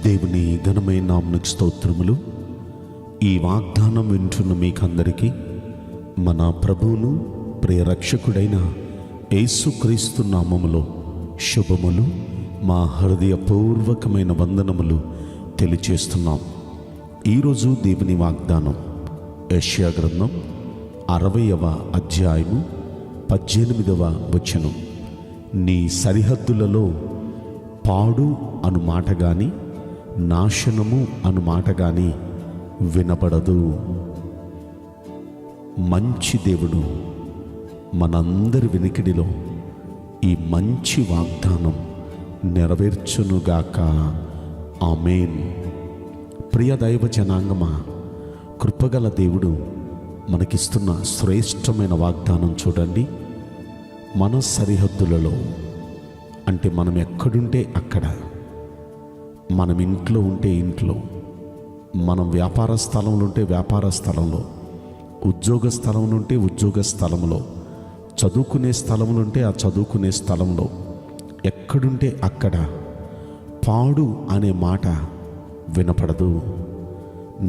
దేవుని ఘనమైన నామమునకు స్తోత్రములు. ఈ వాగ్దానం వింటున్న మీకందరికీ మన ప్రభువును ప్రియరక్షకుడైన యేసుక్రీస్తు నామములో శుభములు, మా హృదయపూర్వకమైన వందనములు తెలియచేస్తున్నాం. ఈరోజు దేవుని వాగ్దానం యెషయా గ్రంథం 60వ అధ్యాయము 18వ వచనం. నీ సరిహద్దులలో పాడు అను మాట గాని, నాశనము అను మాట గాని వినబడదు. మంచి దేవుడు మనందరి వినికిడిలో ఈ మంచి వాగ్దానం నెరవేర్చునుగాక. ఆమేన్. ప్రియ దైవ జనాంగమా, కృపగల దేవుడు మనకిస్తున్న శ్రేష్టమైన వాగ్దానం చూడండి. మన సరిహద్దులలో అంటే మనం ఎక్కడుంటే అక్కడ, మనం ఇంట్లో ఉంటే ఇంట్లో, మనం వ్యాపార స్థలంలో ఉంటే వ్యాపార స్థలంలో, ఉద్యోగ స్థలంలో ఉంటే ఉద్యోగ స్థలంలో, చదువుకునే స్థలంలో ఉంటే ఆ చదువుకునే స్థలంలో, ఎక్కడుంటే అక్కడ పాడు అనే మాట వినపడదు,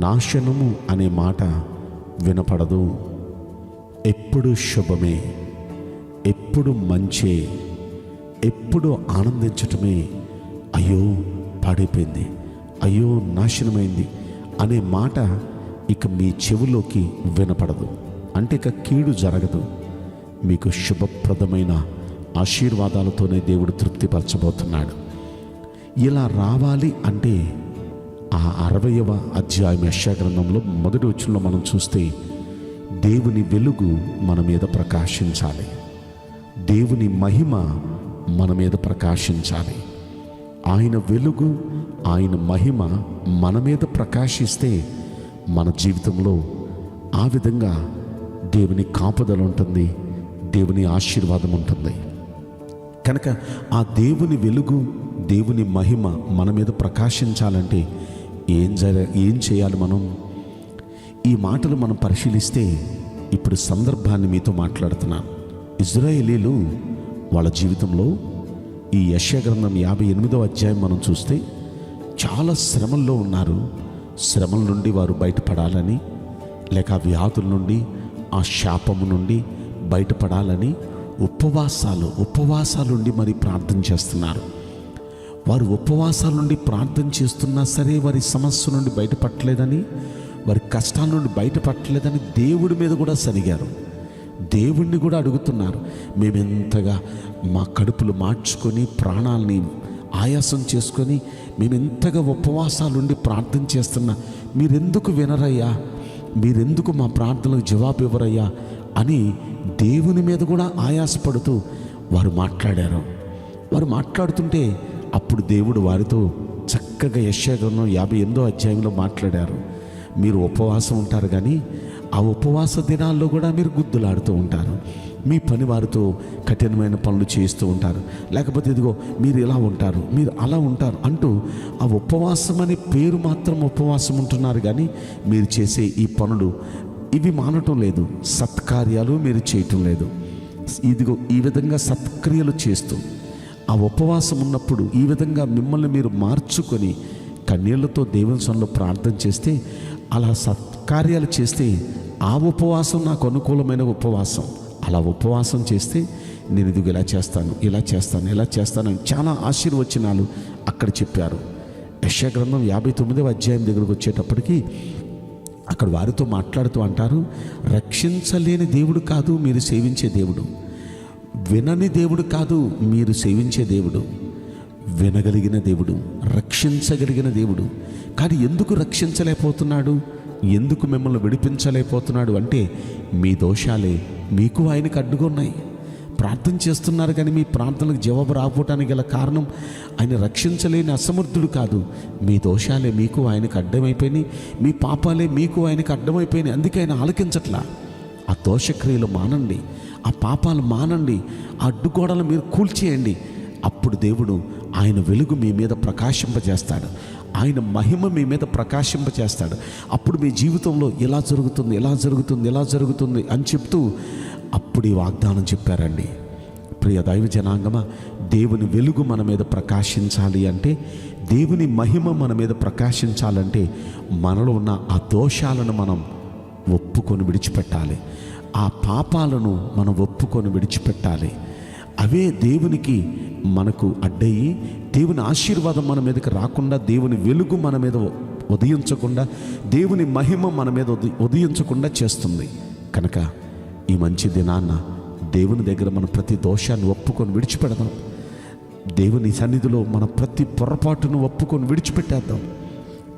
నాశనము అనే మాట వినపడదు. ఎప్పుడు శుభమే, ఎప్పుడు మంచే, ఎప్పుడు ఆనందించటమే. అయ్యో పాడైపోయింది, అయ్యో నాశనమైంది అనే మాట ఇక మీ చెవులోకి వినపడదు. అంటే ఇక కీడు జరగదు. మీకు శుభప్రదమైన ఆశీర్వాదాలతోనే దేవుడు తృప్తిపరచబోతున్నాడు. ఇలా రావాలి అంటే ఆ 60వ అధ్యాయం యెషయా గ్రంథంలో మొదటి వచనంలో మనం చూస్తే, దేవుని వెలుగు మన మీద ప్రకాశించాలి, దేవుని మహిమ మన మీద ప్రకాశించాలి. ఆయన వెలుగు, ఆయన మహిమ మన మీద ప్రకాశిస్తే మన జీవితంలో ఆ విధంగా దేవుని కాపుదల ఉంటుంది, దేవుని ఆశీర్వాదం ఉంటుంది. కనుక ఆ దేవుని వెలుగు, దేవుని మహిమ మన మీద ప్రకాశించాలంటే ఏం చేయాలి మనం? ఈ మాటలు మనం పరిశీలిస్తే, ఇప్పుడు సందర్భాన్ని మీతో మాట్లాడుతున్నాను. ఇజ్రాయేలీలు వాళ్ళ జీవితంలో ఈ యెషయా గ్రంథం 58వ అధ్యాయం మనం చూస్తే చాలా శ్రమల్లో ఉన్నారు. శ్రమల నుండి వారు బయటపడాలని, లేక ఆ వ్యాధుల నుండి, ఆ శాపము నుండి బయటపడాలని ఉపవాసాలుండి మరి ప్రార్థన చేస్తున్నారు. వారు ఉపవాసాల నుండి ప్రార్థన చేస్తున్నా సరే వారి సమస్య నుండి బయటపడలేదని, వారి కష్టాల నుండి బయటపడలేదని దేవుడి మీద కూడా సరిగారు. దేవుణ్ణి కూడా అడుగుతున్నారు, మేమెంతగా మా కడుపులు మార్చుకొని ప్రాణాలని ఆయాసం చేసుకొని మేమెంతగా ఉపవాసాలుండి ప్రార్థన చేస్తున్నా మీరెందుకు వినరయ్యా, మీరెందుకు మా ప్రార్థనలకు జవాబు ఇవ్వరయ్యా అని దేవుని మీద కూడా ఆయాసపడుతూ వారు మాట్లాడారు. వారు మాట్లాడుతుంటే అప్పుడు దేవుడు వారితో చక్కగా యెషయా గ్రంథం 58వ అధ్యాయంలో మాట్లాడారు. మీరు ఉపవాసం ఉంటారు, కానీ ఆ ఉపవాస దినాల్లో కూడా మీరు గుద్దులాడుతూ ఉంటారు, మీ పని వారితో కఠినమైన పనులు చేస్తూ ఉంటారు, లేకపోతే ఇదిగో మీరు ఇలా ఉంటారు, మీరు అలా ఉంటారు అంటూ ఆ ఉపవాసం అనే పేరు మాత్రం ఉపవాసం ఉంటున్నారు, కానీ మీరు చేసే ఈ పనులు ఇవి మానటం లేదు, సత్కార్యాలు మీరు చేయటం లేదు. ఇదిగో ఈ విధంగా సత్క్రియలు చేస్తూ ఆ ఉపవాసం ఉన్నప్పుడు ఈ విధంగా మిమ్మల్ని మీరు మార్చుకొని కన్నీళ్లతో దేవుని సన్నిధిలో ప్రార్థన చేస్తే, అలా సత్కార్యాలు చేస్తే ఆ ఉపవాసం నాకు అనుకూలమైన ఉపవాసం. అలా ఉపవాసం చేస్తే నేను ఇదిగో ఇలా చేస్తాను, ఇలా చేస్తాను, ఇలా చేస్తాను అని చాలా ఆశీర్వచనాలు అక్కడ చెప్పారు. యెషయా గ్రంథం 59వ అధ్యాయం దగ్గరకు వచ్చేటప్పటికి అక్కడ వారితో మాట్లాడుతూ అంటారు, రక్షించలేని దేవుడు కాదు మీరు సేవించే దేవుడు, వినని దేవుడు కాదు మీరు సేవించే దేవుడు, వినగలిగిన దేవుడు, రక్షించగలిగిన దేవుడు. కానీ ఎందుకు రక్షించలేకపోతున్నాడు, ఎందుకు మిమ్మల్ని విడిపించలేకపోతున్నాడు అంటే మీ దోషాలే మీకు ఆయనకు అడ్డుగా ఉన్నాయి. ప్రార్థన చేస్తున్నారు కానీ మీ ప్రార్థనలకు జవాబు రాకపోవటానికి గల కారణం ఆయన రక్షించలేని అసమర్థుడు కాదు, మీ దోషాలే మీకు ఆయనకు అడ్డమైపోయినాయి, మీ పాపాలే మీకు ఆయనకు అడ్డమైపోయినాయి. అందుకే ఆయన ఆలకించట్లా. ఆ దోషక్రియలు మానండి, ఆ పాపాలు మానండి, ఆ అడ్డుగోడలు మీరు కూల్చేయండి. అప్పుడు దేవుడు ఆయన వెలుగు మీ మీద ప్రకాశింపజేస్తాడు, ఆయన మహిమ మీ మీద ప్రకాశింపజేస్తాడు. అప్పుడు మీ జీవితంలో ఎలా జరుగుతుంది, ఎలా జరుగుతుంది, ఎలా జరుగుతుంది అని చెప్తూ అప్పుడు ఈ వాగ్దానం చెప్పారండి. ప్రియ దైవ జనాంగమా, దేవుని వెలుగు మన మీద ప్రకాశించాలి అంటే దేవుని మహిమ మన మీద ప్రకాశించాలంటే మనలో ఉన్న ఆ దోషాలను మనం ఒప్పుకొని విడిచిపెట్టాలి. ఆ పాపాలను మనం ఒప్పుకొని విడిచిపెట్టాలి. అవే దేవునికి మనకు అడ్డయి దేవుని ఆశీర్వాదం మన మీదకి రాకుండా, దేవుని వెలుగు మన మీద ఉదయించకుండా, దేవుని మహిమ మన మీద ఉదయించకుండా చేస్తుంది. కనుక ఈ మంచి దినాన్న దేవుని దగ్గర మన ప్రతి దోషాన్ని ఒప్పుకొని విడిచిపెడదాం. దేవుని సన్నిధిలో మన ప్రతి పొరపాటును ఒప్పుకొని విడిచిపెట్టేద్దాం.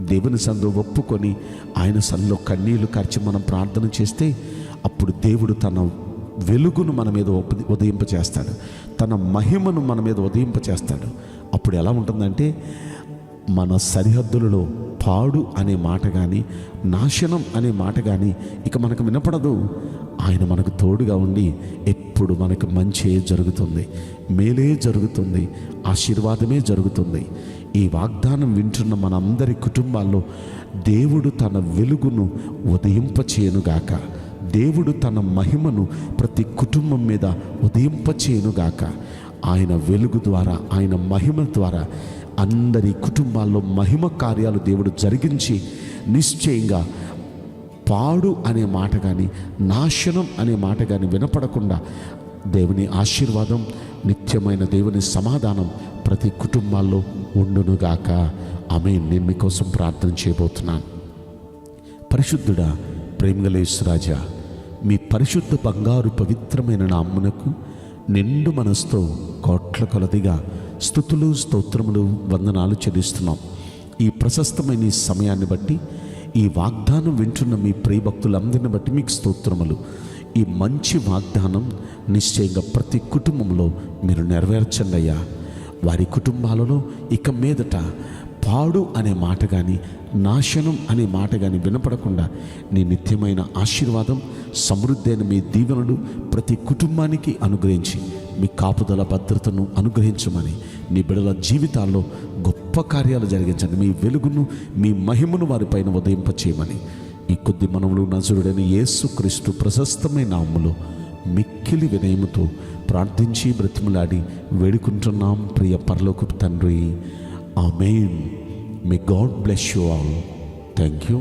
దేవుని సన్నిధిలో ఒప్పుకొని ఆయన సన్నిధిలో కన్నీళ్లు కార్చి మనం ప్రార్థన చేస్తే అప్పుడు దేవుడు తన వెలుగును మన మీద ఉదయింపచేస్తాడు, తన మహిమను మన మీద ఉదయింపచేస్తాడు. అప్పుడు ఎలా ఉంటుందంటే మన సరిహద్దులలో పాడు అనే మాట కానీ, నాశనం అనే మాట కానీ ఇక మనకు వినపడదు. ఆయన మనకు తోడుగా ఉండి ఎప్పుడు మనకు మంచే జరుగుతుంది, మేలే జరుగుతుంది, ఆశీర్వాదమే జరుగుతుంది. ఈ వాగ్దానం వింటున్న మనందరి కుటుంబాల్లో దేవుడు తన వెలుగును ఉదయింపచేయునుగాక. దేవుడు తన మహిమను ప్రతి కుటుంబం మీద ఉదయింపచేయునుగాక. ఆయన వెలుగు ద్వారా, ఆయన మహిమ ద్వారా అందరి కుటుంబాల్లో మహిమ కార్యాలు దేవుడు జరిగించి నిశ్చయంగా పాడు అనే మాట కానీ, నాశనం అనే మాట కానీ వినపడకుండా దేవుని ఆశీర్వాదం, నిత్యమైన దేవుని సమాధానం ప్రతి కుటుంబాల్లో ఉండునుగాక. ఆమేన్. నేను మీకోసం ప్రార్థన చేయబోతున్నాను. పరిశుద్ధుడా, ప్రేమగల యేసురాజా, మీ పరిశుద్ధ బంగారు పవిత్రమైన నామమునకు నిండు మనసుతో కోట్ల కొలదిగా స్తుతులు, స్తోత్రములు, వందనాలు చెల్లిస్తున్నాం. ఈ ప్రశస్తమైన ఈ సమయాన్ని బట్టి, ఈ వాగ్దానం వింటున్న మీ ప్రియభక్తులందరిని బట్టి మీకు స్తోత్రములు. ఈ మంచి వాగ్దానం నిశ్చయంగా ప్రతి కుటుంబంలో మీరు నెరవేర్చండి అయ్యా. వారి కుటుంబాలలో ఇక మీదట పాడు అనే మాట కానీ, నాశనం అనే మాట కానీ వినపడకుండా నీ నిత్యమైన ఆశీర్వాదం, సమృద్ధి అయిన మీ దీవెనలు ప్రతి కుటుంబానికి అనుగ్రహించి మీ కాపుదల భద్రతను అనుగ్రహించమని, నీ బిడ్డల జీవితాల్లో గొప్ప కార్యాలు జరిగించండి. మీ వెలుగును, మీ మహిమను వారిపైన ఉదయింపచేయమని ఈ కొద్ది మనవులు నజరుడైన యేసుక్రీస్తు ప్రశస్తమైన నామములో మిక్కిలి వినయముతో ప్రార్థించి బ్రతిమలాడి వేడుకుంటున్నాం ప్రియ పరలోకపు తండ్రి. ఆమేన్. May God bless you all. Thank you.